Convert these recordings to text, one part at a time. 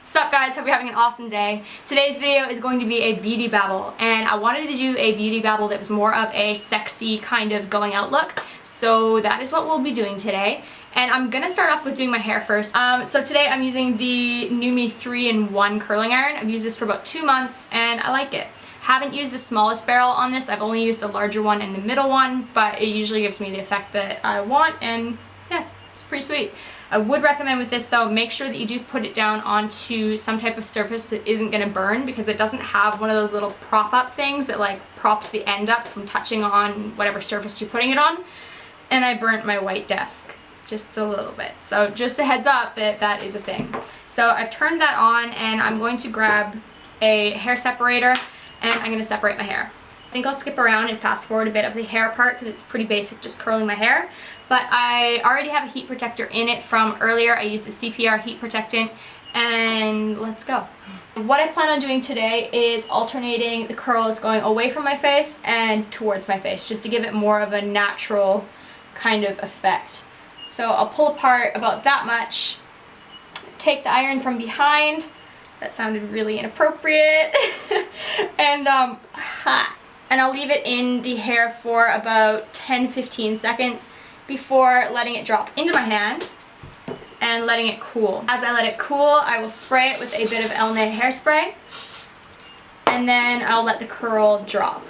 Sup guys, hope you're having an awesome day. Today's video is going to be a beauty babble, and I wanted to do a beauty babble that was more of a sexy kind of going out look, so that is what we'll be doing today. And I'm gonna start off with doing my hair first. So today I'm using the NuMe 3-in-1 curling iron. I've used this for about 2 months and I like it. Haven't used the smallest barrel on this, I've only used the larger one and the middle one, but it usually gives me the effect that I want, and yeah, it's pretty sweet. I would recommend with this though, make sure that you do put it down onto some type of surface that isn't going to burn, because it doesn't have one of those little prop up things that like props the end up from touching on whatever surface you're putting it on. And I burnt my white desk just a little bit. So just a heads up that that is a thing. So I've turned that on and I'm going to grab a hair separator and I'm going to separate my hair. I think I'll skip around and fast forward a bit of the hair part because it's pretty basic, just curling my hair. But I already have a heat protector in it from earlier. I used the CPR heat protectant, and let's go. What I plan on doing today is alternating the curls going away from my face and towards my face, just to give it more of a natural kind of effect. So I'll pull apart about that much, take the iron from behind. That sounded really inappropriate. And I'll leave it in the hair for about 10-15 seconds before letting it drop into my hand and letting it cool. As I let it cool, I will spray it with a bit of Elnay hairspray, and then I'll let the curl drop.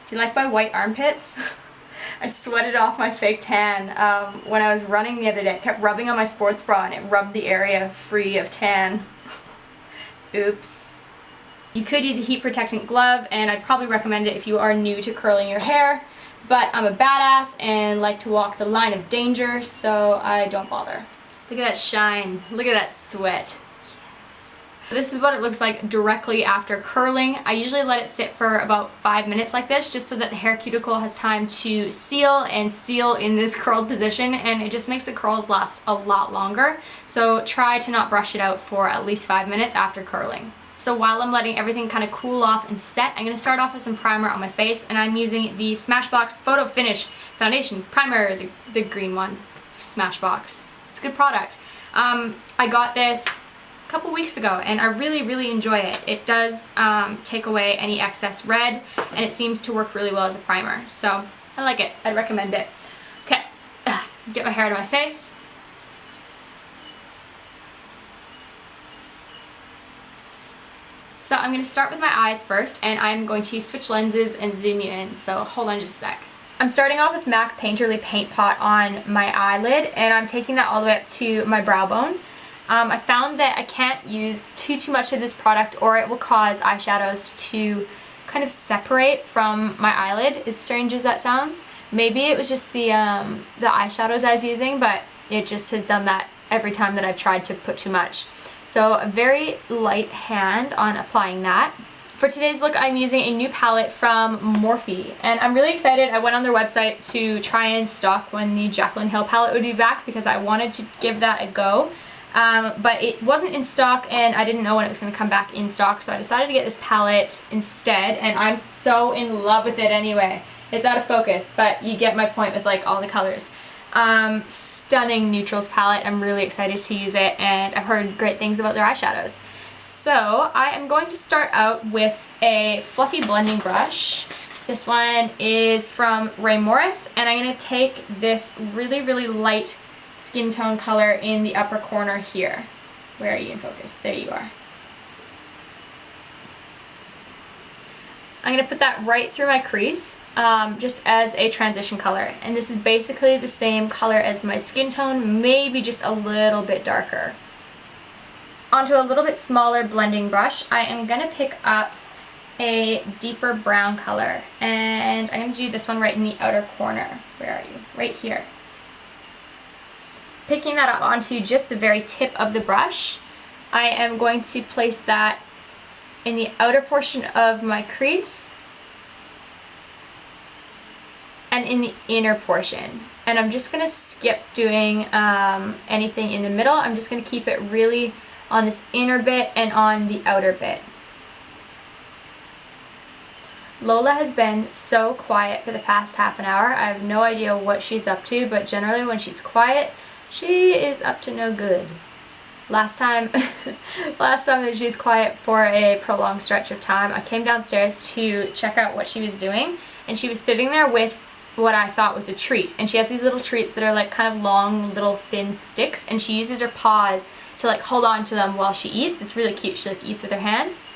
Do you like my white armpits? I sweated off my fake tan when I was running the other day. I kept rubbing on my sports bra and it rubbed the area free of tan. Oops. You could use a heat protectant glove, and I'd probably recommend it if you are new to curling your hair, but I'm a badass and like to walk the line of danger, so I don't bother. Look at that shine. Look at that sweat. Yes. This is what it looks like directly after curling. I usually let it sit for about 5 minutes like this, just so that the hair cuticle has time to seal in this curled position, and it just makes the curls last a lot longer. So try to not brush it out for at least 5 minutes after curling. So while I'm letting everything kind of cool off and set, I'm going to start off with some primer on my face, and I'm using the Smashbox Photo Finish Foundation Primer, the green one, Smashbox. It's a good product. I got this a couple weeks ago and I really enjoy it. It does take away any excess red, and it seems to work really well as a primer. So I like it. I'd recommend it. Okay, get my hair out of my face. So I'm going to start with my eyes first, and I'm going to switch lenses and zoom you in, so hold on just a sec. I'm starting off with MAC Painterly Paint Pot on my eyelid, and I'm taking that all the way up to my brow bone. I found that I can't use too much of this product, or it will cause eyeshadows to kind of separate from my eyelid, as strange as that sounds. Maybe it was just the eyeshadows I was using, but it just has done that every time that I've tried to put too much. So a very light hand on applying that. For today's look, I'm using a new palette from Morphe, and I'm really excited. I went on their website to try and stock when the Jaclyn Hill palette would be back, because I wanted to give that a go. But it wasn't in stock and I didn't know when it was going to come back in stock, so I decided to get this palette instead, and I'm so in love with it anyway. It's out of focus, but you get my point with like all the colors. Stunning neutrals palette. I'm really excited to use it, and I've heard great things about their eyeshadows. So I am going to start out with a fluffy blending brush. This one is from Glamorous, and I'm going to take this really light skin tone color in the upper corner here. Where are you in focus? There you are. I'm going to put that right through my crease, just as a transition color. And this is basically the same color as my skin tone, maybe just a little bit darker. Onto a little bit smaller blending brush, I am going to pick up a deeper brown color. And I'm going to do this one right in the outer corner. Where are you? Right here. Picking that up onto just the very tip of the brush, I am going to place that in the outer portion of my crease and in the inner portion. And I'm just going to skip doing anything in the middle. I'm just going to keep it really on this inner bit and on the outer bit. Lola has been so quiet for the past half an hour. I have no idea what she's up to, but generally when she's quiet, she is up to no good. Last time that she was quiet for a prolonged stretch of time, I came downstairs to check out what she was doing, and she was sitting there with what I thought was a treat. And she has these little treats that are like kind of long, little thin sticks, and she uses her paws to like hold on to them while she eats. It's really cute. She like eats with her hands.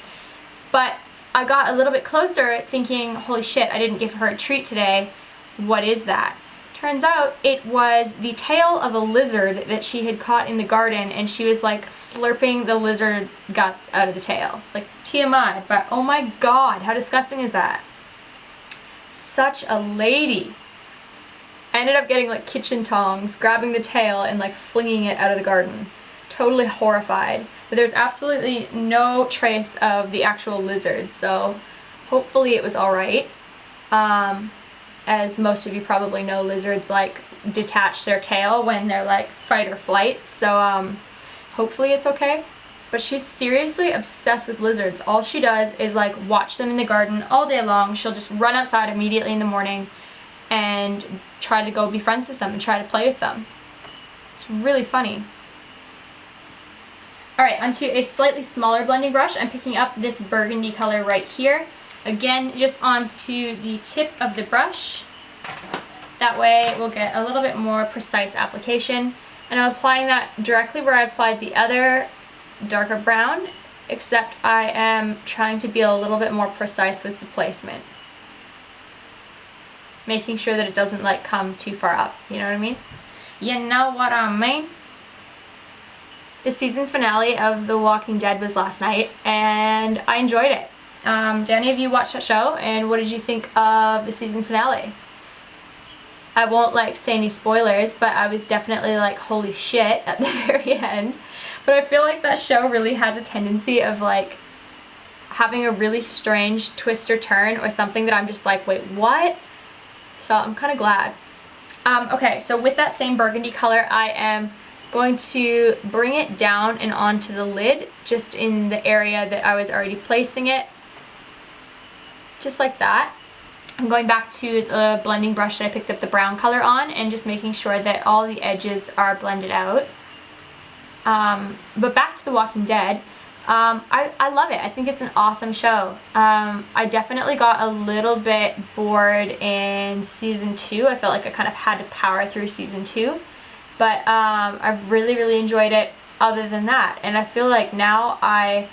But I got a little bit closer thinking, holy shit, I didn't give her a treat today. What is that? Turns out it was the tail of a lizard that she had caught in the garden, and she was like slurping the lizard guts out of the tail. Like TMI, but oh my god, how disgusting is that? Such a lady. I ended up getting like kitchen tongs, grabbing the tail and like flinging it out of the garden. Totally horrified. But there's absolutely no trace of the actual lizard, so hopefully it was alright. As most of you probably know, lizards like detach their tail when they're like fight or flight, so hopefully it's okay. But she's seriously obsessed with lizards. All she does is like watch them in the garden all day long. She'll just run outside immediately in the morning and try to go be friends with them and try to play with them. It's really funny. Alright, onto a slightly smaller blending brush. I'm picking up this burgundy color right here. Again, just onto the tip of the brush. That way we'll get a little bit more precise application. And I'm applying that directly where I applied the other darker brown, except I am trying to be a little bit more precise with the placement. Making sure that it doesn't like come too far up, you know what I mean? You know what I mean? The season finale of The Walking Dead was last night, and I enjoyed it. Did any of you watch that show, and what did you think of the season finale? I won't like say any spoilers, but I was definitely like, holy shit at the very end. But I feel like that show really has a tendency of like having a really strange twist or turn or something that I'm just like, wait, what? So I'm kind of glad. Okay, so with that same burgundy color, I am going to bring it down and onto the lid, just in the area that I was already placing it. Just like that. I'm going back to the blending brush that I picked up the brown color on and just making sure that all the edges are blended out. But back to The Walking Dead, I love it. I think it's an awesome show. I definitely got a little bit bored in season 2. I felt like I kind of had to power through season 2. But I've really enjoyed it other than that. And I feel like now I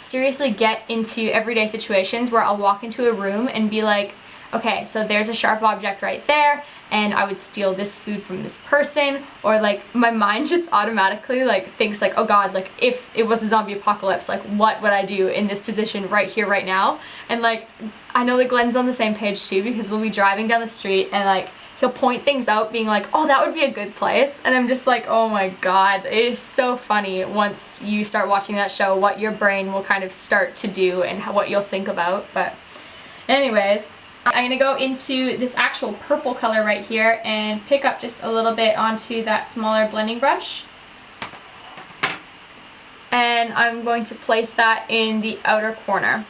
seriously get into everyday situations where I'll walk into a room and be like, okay, so there's a sharp object right there, and I would steal this food from this person, or like my mind just automatically like thinks like, oh god, like if it was a zombie apocalypse, like what would I do in this position right here, right now? And like, I know that Glen's on the same page too, because we'll be driving down the street and like he'll point things out being like, oh, that would be a good place. And I'm just like, oh my god, it is so funny once you start watching that show what your brain will kind of start to do and what you'll think about. But anyways, I'm going to go into this actual purple color right here and pick up just a little bit onto that smaller blending brush. And I'm going to place that in the outer corner,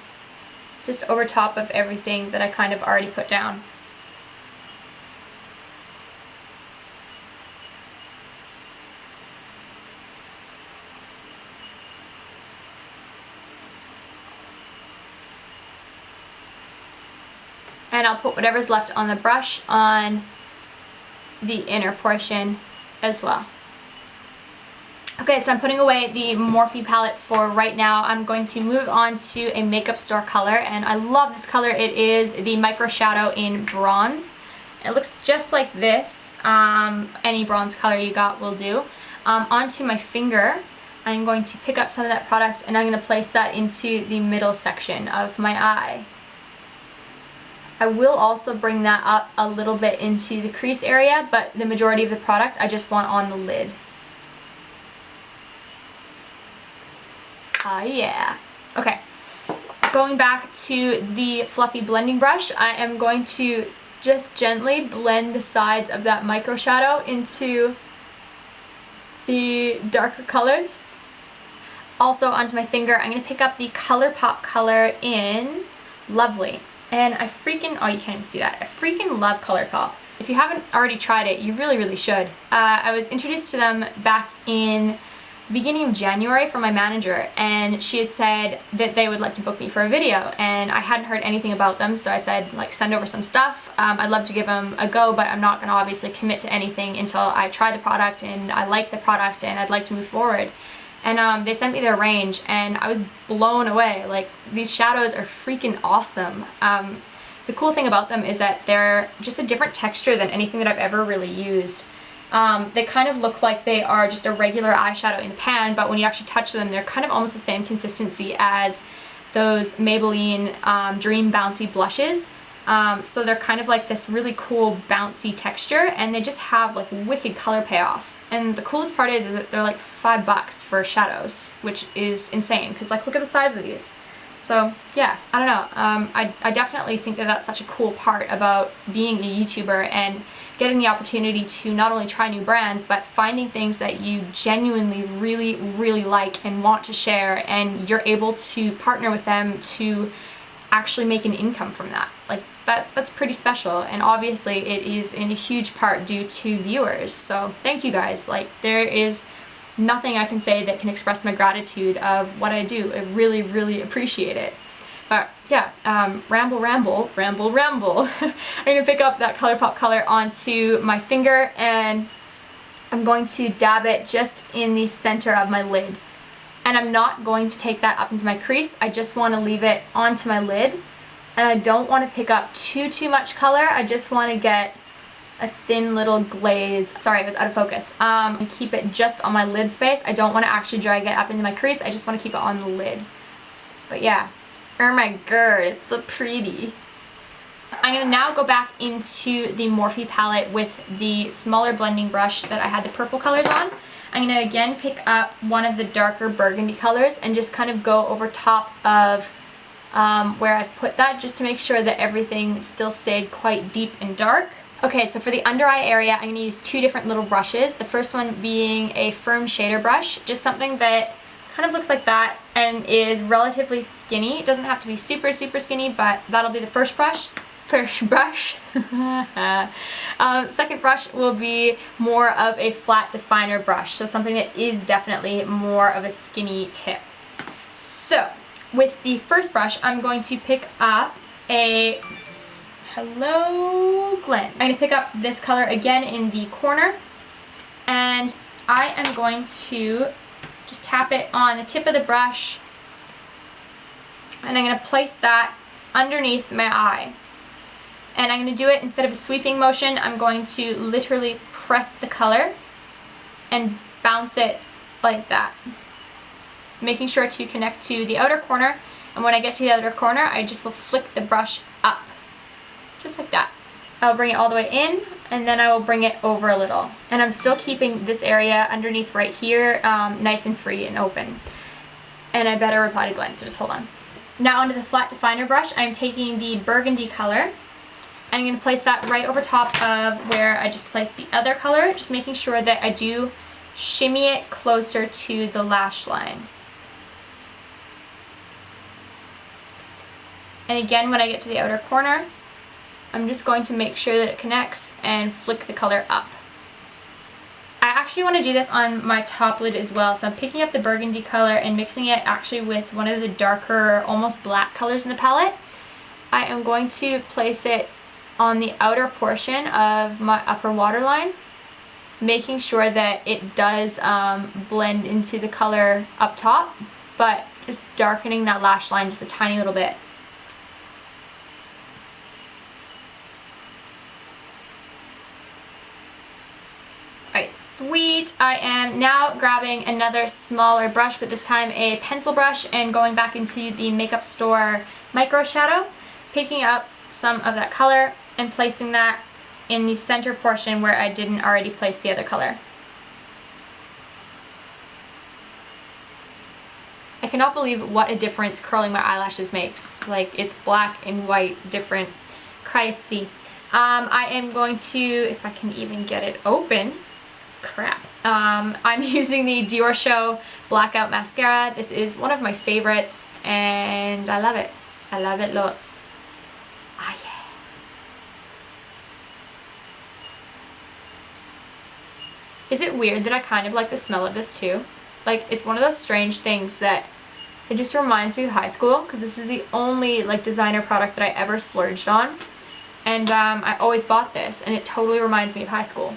just over top of everything that I kind of already put down. And I'll put whatever's left on the brush on the inner portion as well. Okay, so I'm putting away the Morphe palette for right now. I'm going to move on to a makeup store color, and I love this color. It is the Micro Shadow in Bronze. It looks just like this. Any bronze color you got will do. Onto my finger, I'm going to pick up some of that product and I'm going to place that into the middle section of my eye. I will also bring that up a little bit into the crease area, but the majority of the product I just want on the lid. Ah, yeah. Okay, going back to the fluffy blending brush, I am going to just gently blend the sides of that micro shadow into the darker colors. Also onto my finger, I'm going to pick up the ColourPop color in Lovely. And I freaking, oh, you can't even see that. I freaking love ColourPop. If you haven't already tried it, you really should. I was introduced to them back in beginning of January from my manager, and she had said that they would like to book me for a video, and I hadn't heard anything about them, so I said, like, send over some stuff. I'd love to give them a go, but I'm not going to obviously commit to anything until I try the product and I like the product and I'd like to move forward. And they sent me their range, and I was blown away. Like, these shadows are freaking awesome. The cool thing about them is that they're just a different texture than anything that I've ever really used. They kind of look like they are just a regular eyeshadow in the pan, but when you actually touch them, they're kind of almost the same consistency as those Maybelline Dream Bouncy blushes. So they're kind of like this really cool bouncy texture, and they just have like wicked color payoff. And the coolest part is that they're like $5 for shadows, which is insane, because like look at the size of these. So yeah, I don't know. I definitely think that that's such a cool part about being a YouTuber and getting the opportunity to not only try new brands, but finding things that you genuinely really, really like and want to share, and you're able to partner with them to actually make an income from that. Like that's pretty special, and obviously it is in a huge part due to viewers. So thank you guys. Like, there is nothing I can say that can express my gratitude of what I do. I really, really appreciate it. But yeah, ramble. I'm gonna pick up that ColourPop color onto my finger, and I'm going to dab it just in the center of my lid. And I'm not going to take that up into my crease. I just want to leave it onto my lid, and I don't want to pick up too much color. I just want to get a thin little glaze. Sorry, it was out of focus. And keep it just on my lid space. I don't want to actually drag it up into my crease. I just want to keep it on the lid. But yeah, oh my god, it's so pretty. I'm going to now go back into the Morphe palette with the smaller blending brush that I had the purple colors on. I'm going to again pick up one of the darker burgundy colors and just kind of go over top of where I've put that, just to make sure that everything still stayed quite deep and dark. Okay, so for the under eye area, I'm going to use two different little brushes. The first one being a firm shader brush, just something that kind of looks like that and is relatively skinny. It doesn't have to be super skinny, but that'll be the first brush. Second brush will be more of a flat definer brush, so something that is definitely more of a skinny tip. So with the first brush, I'm going to pick up a Hello Glen. I'm going to pick up this color again in the corner, and I am going to just tap it on the tip of the brush, and I'm going to place that underneath my eye. And I'm going to do it instead of a sweeping motion. I'm going to literally press the color and bounce it like that, making sure to connect to the outer corner. And when I get to the outer corner, I just will flick the brush up, just like that. I'll bring it all the way in, and then I will bring it over a little. And I'm still keeping this area underneath right here nice and free and open. And I better reply to Glen, so just hold on. Now onto the flat definer brush, I'm taking the burgundy color. I'm going to place that right over top of where I just placed the other color, just making sure that I do shimmy it closer to the lash line. And again, when I get to the outer corner, I'm just going to make sure that it connects and flick the color up. I actually want to do this on my top lid as well, so I'm picking up the burgundy color and mixing it actually with one of the darker, almost black colors in the palette. I am going to place it on the outer portion of my upper waterline, making sure that it does blend into the color up top, but just darkening that lash line just a tiny little bit. Alright, sweet. I am now grabbing another smaller brush, but this time a pencil brush, and going back into the Makeup Store micro shadow, picking up some of that color and placing that in the center portion where I didn't already place the other color. I cannot believe what a difference curling my eyelashes makes. Like, it's black and white different. Crazy. I am going to, if I can even get it open, crap. I'm using the Dior Show Blackout Mascara. This is one of my favorites, and I love it. I love it lots. Ah, yeah. Is it weird that I kind of like the smell of this too? Like, it's one of those strange things that it just reminds me of high school, because this is the only like designer product that I ever splurged on. And I always bought this, and it totally reminds me of high school.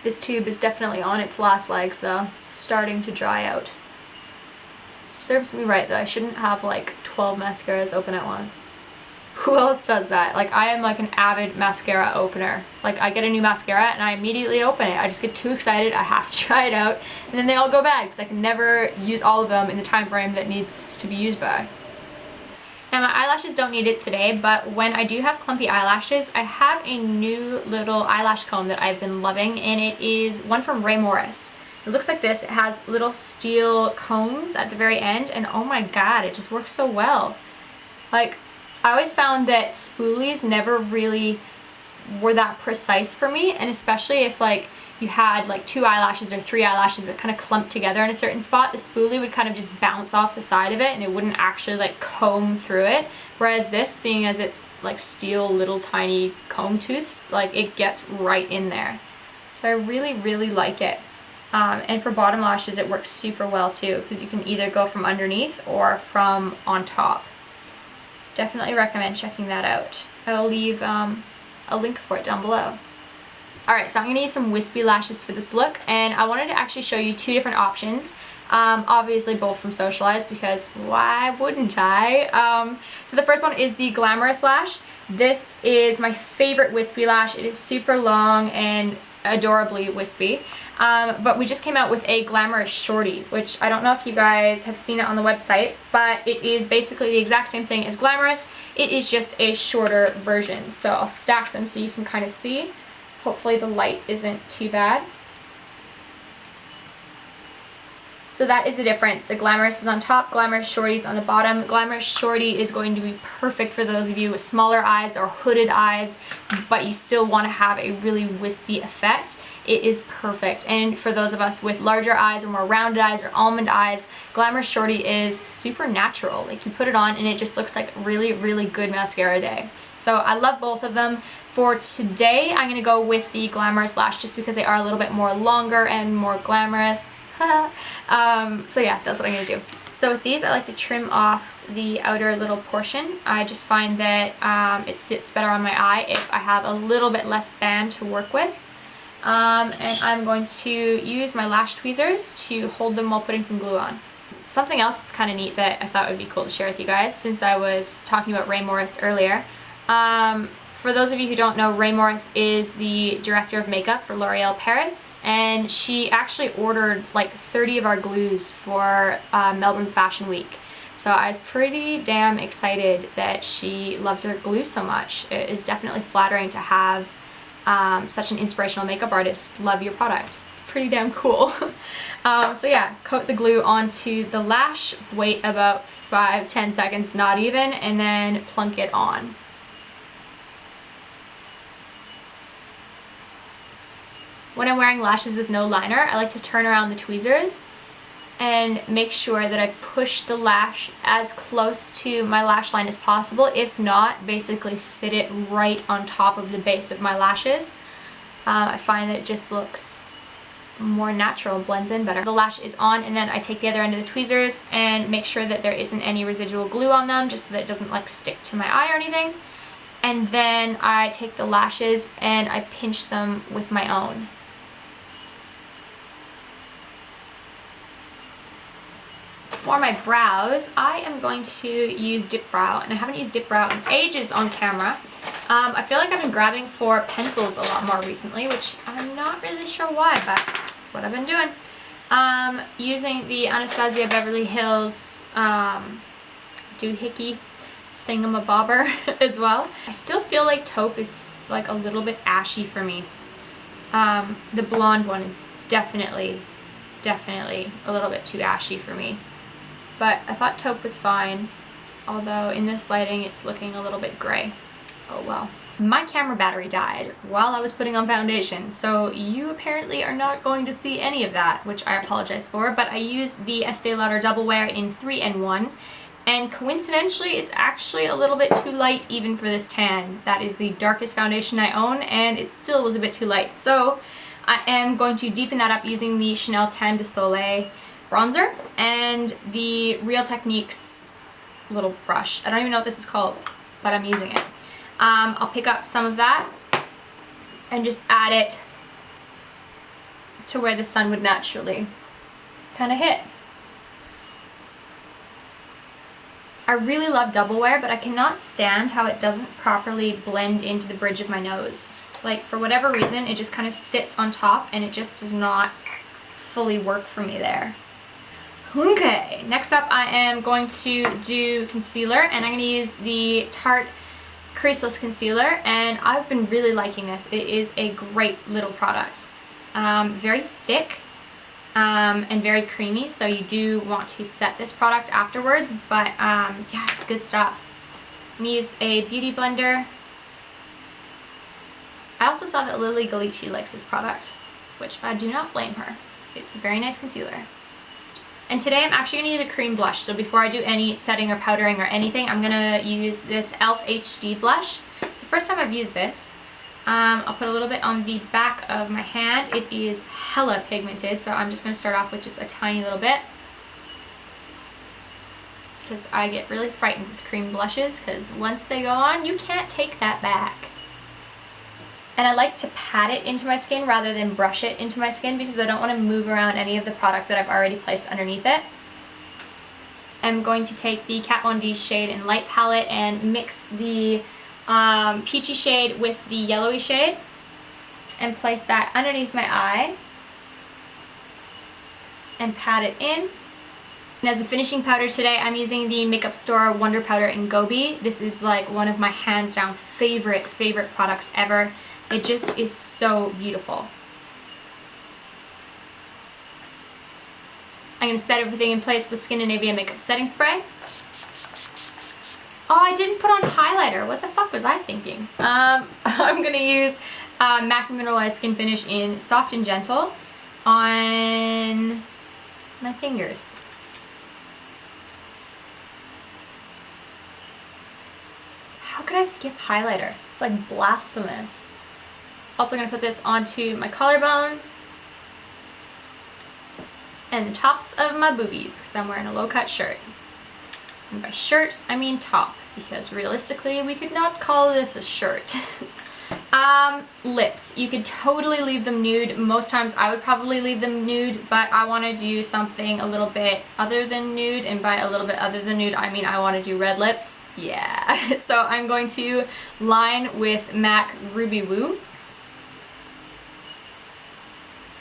This tube is definitely on its last leg, so starting to dry out. Serves me right though, I shouldn't have like 12 mascaras open at once. Who else does that? Like, I am like an avid mascara opener. Like, I get a new mascara and I immediately open it. I just get too excited, I have to try it out, and then they all go bad because I can never use all of them in the time frame that needs to be used by. Now, my eyelashes don't need it today, but when I do have clumpy eyelashes, I have a new little eyelash comb that I've been loving, and it is one from Glamorous. It looks like this. It has little steel combs at the very end, and oh my god, it just works so well. Like, I always found that spoolies never really were that precise for me, and especially if like you had like 2 eyelashes or 3 eyelashes that kind of clumped together in a certain spot, the spoolie would kind of just bounce off the side of it and it wouldn't actually like comb through it. Whereas this, seeing as it's like steel little tiny comb tooths, like it gets right in there. So I really, really like it. And for bottom lashes, it works super well too, because you can either go from underneath or from on top. Definitely recommend checking that out. I'll leave a link for it down below. Alright, so I'm going to use some wispy lashes for this look, and I wanted to actually show you 2 different options. Obviously both from Socialize, because why wouldn't I? So the first one is the Glamorous lash. This is my favorite wispy lash. It is super long and adorably wispy. But we just came out with a Glamorous shorty, which I don't know if you guys have seen it on the website, but it is basically the exact same thing as Glamorous. It is just a shorter version. So I'll stack them so you can kind of see. Hopefully the light isn't too bad. So that is the difference. The Glamorous is on top, Glamorous shorty is on the bottom. Glamorous shorty is going to be perfect for those of you with smaller eyes or hooded eyes, but you still want to have a really wispy effect. It is perfect. And for those of us with larger eyes or more rounded eyes or almond eyes, Glamorous shorty is super natural. Like, you put it on and it just looks like really, really good mascara day. So I love both of them. For today, I'm going to go with the Glamorous lash just because they are a little bit more longer and more glamorous. So yeah, that's what I'm going to do. So with these, I like to trim off the outer little portion. I just find that it sits better on my eye if I have a little bit less band to work with. And I'm going to use my lash tweezers to hold them while putting some glue on. Something else that's kind of neat that I thought would be cool to share with you guys, since I was talking about Glamorous earlier. For those of you who don't know, Glamorous is the director of makeup for L'Oreal Paris, and she actually ordered like 30 of our glues for Melbourne Fashion Week. So I was pretty damn excited that she loves her glue so much. It is definitely flattering to have such an inspirational makeup artist love your product. Pretty damn cool. So yeah, coat the glue onto the lash, wait about 5-10 seconds, not even, and then plunk it on. When I'm wearing lashes with no liner, I like to turn around the tweezers and make sure that I push the lash as close to my lash line as possible. If not, basically sit it right on top of the base of my lashes. I find that it just looks more natural, blends in better. The lash is on, and then I take the other end of the tweezers and make sure that there isn't any residual glue on them, just so that it doesn't like stick to my eye or anything. And then I take the lashes and I pinch them with my own. For my brows, I am going to use Dip Brow, and I haven't used Dip Brow in ages on camera. I feel like I've been grabbing for pencils a lot more recently, which I'm not really sure why, but that's what I've been doing. Using the Anastasia Beverly Hills doohickey thingamabobber as well. I still feel like taupe is like a little bit ashy for me. The blonde one is definitely a little bit too ashy for me. But I thought taupe was fine, although in this lighting it's looking a little bit gray. Oh well. My camera battery died while I was putting on foundation, so you apparently are not going to see any of that, which I apologize for, but I used the Estee Lauder Double Wear in 3-in-1, and coincidentally it's actually a little bit too light even for this tan. That is the darkest foundation I own, and it still was a bit too light, so I am going to deepen that up using the Chanel Tan de Soleil bronzer and the Real Techniques little brush. I don't even know what this is called, but I'm using it. I'll pick up some of that and just add it to where the sun would naturally kind of hit. I really love double wear, but I cannot stand how it doesn't properly blend into the bridge of my nose. Like, for whatever reason, it just kind of sits on top and it just does not fully work for me there. Okay, next up I am going to do concealer, and I'm going to use the Tarte Creaseless Concealer, and I've been really liking this. It is a great little product. Very thick and very creamy, so you do want to set this product afterwards, but yeah, it's good stuff. I'm going to use a beauty blender. I also saw that Lily Galici likes this product, which I do not blame her. It's a very nice concealer. And today I'm actually going to use a cream blush, so before I do any setting or powdering or anything, I'm going to use this e.l.f. HD blush. It's the first time I've used this. I'll put a little bit on the back of my hand. It is hella pigmented, so I'm just going to start off with just a tiny little bit, because I get really frightened with cream blushes, because once they go on, you can't take that back. And I like to pat it into my skin rather than brush it into my skin, because I don't want to move around any of the product that I've already placed underneath it. I'm going to take the Kat Von D shade in Light palette and mix the peachy shade with the yellowy shade and place that underneath my eye and pat it in. And as a finishing powder today, I'm using the Makeup Store Wonder Powder in Gobi. This is like one of my hands down favorite products ever. It just is so beautiful. I'm going to set everything in place with Skindinavia Makeup Setting Spray. Oh, I didn't put on highlighter. What the fuck was I thinking? I'm going to use MAC Mineralized Skin Finish in Soft and Gentle on my fingers. How could I skip highlighter? It's like blasphemous. Also going to put this onto my collarbones and the tops of my boobies, because I'm wearing a low-cut shirt. And by shirt, I mean top, because realistically, we could not call this a shirt. Lips. You could totally leave them nude. Most times I would probably leave them nude, but I want to do something a little bit other than nude, and by a little bit other than nude, I mean I want to do red lips. Yeah. So I'm going to line with MAC Ruby Woo.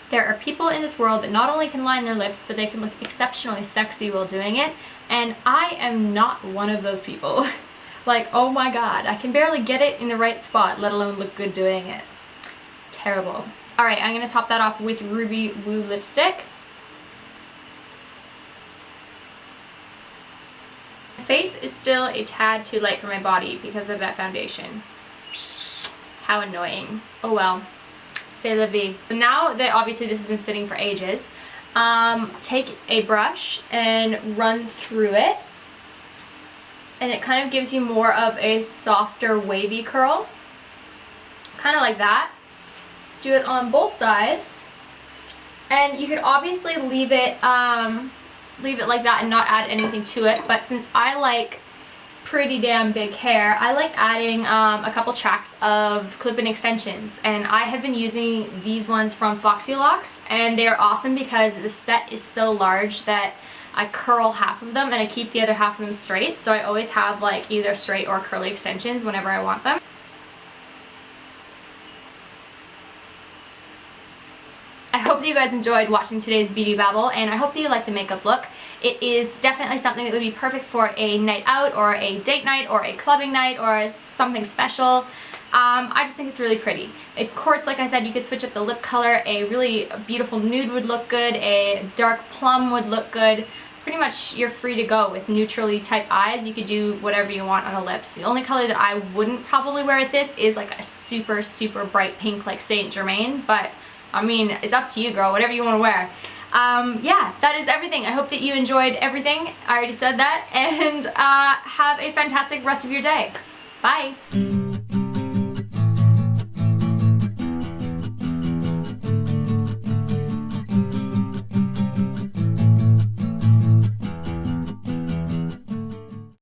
There are people in this world that not only can line their lips, but they can look exceptionally sexy while doing it, and I am not one of those people. Like, oh my god, I can barely get it in the right spot, let alone look good doing it. Terrible. Alright, I'm going to top that off with Ruby Woo lipstick. My face is still a tad too light for my body because of that foundation. How annoying. Oh well. C'est la vie. So now that obviously this has been sitting for ages, take a brush and run through it. And it kind of gives you more of a softer wavy curl. Kind of like that. Do it on both sides. And you could obviously leave it like that and not add anything to it. But since I like pretty damn big hair, I like adding a couple tracks of clip-in extensions, and I have been using these ones from Foxy Locks, and they are awesome because the set is so large that I curl half of them and I keep the other half of them straight, so I always have like either straight or curly extensions whenever I want them. I hope that you guys enjoyed watching today's beauty babble, and I hope that you like the makeup look. It is definitely something that would be perfect for a night out or a date night or a clubbing night or something special. I just think it's really pretty. Of course, like I said, you could switch up the lip color. A really beautiful nude would look good. A dark plum would look good. Pretty much you're free to go with neutrally type eyes. You could do whatever you want on the lips. The only color that I wouldn't probably wear with this is like a super, super bright pink like Saint Germain, but I mean, it's up to you, girl, whatever you want to wear. Yeah, that is everything. I hope that you enjoyed everything. I already said that. And have a fantastic rest of your day. Bye.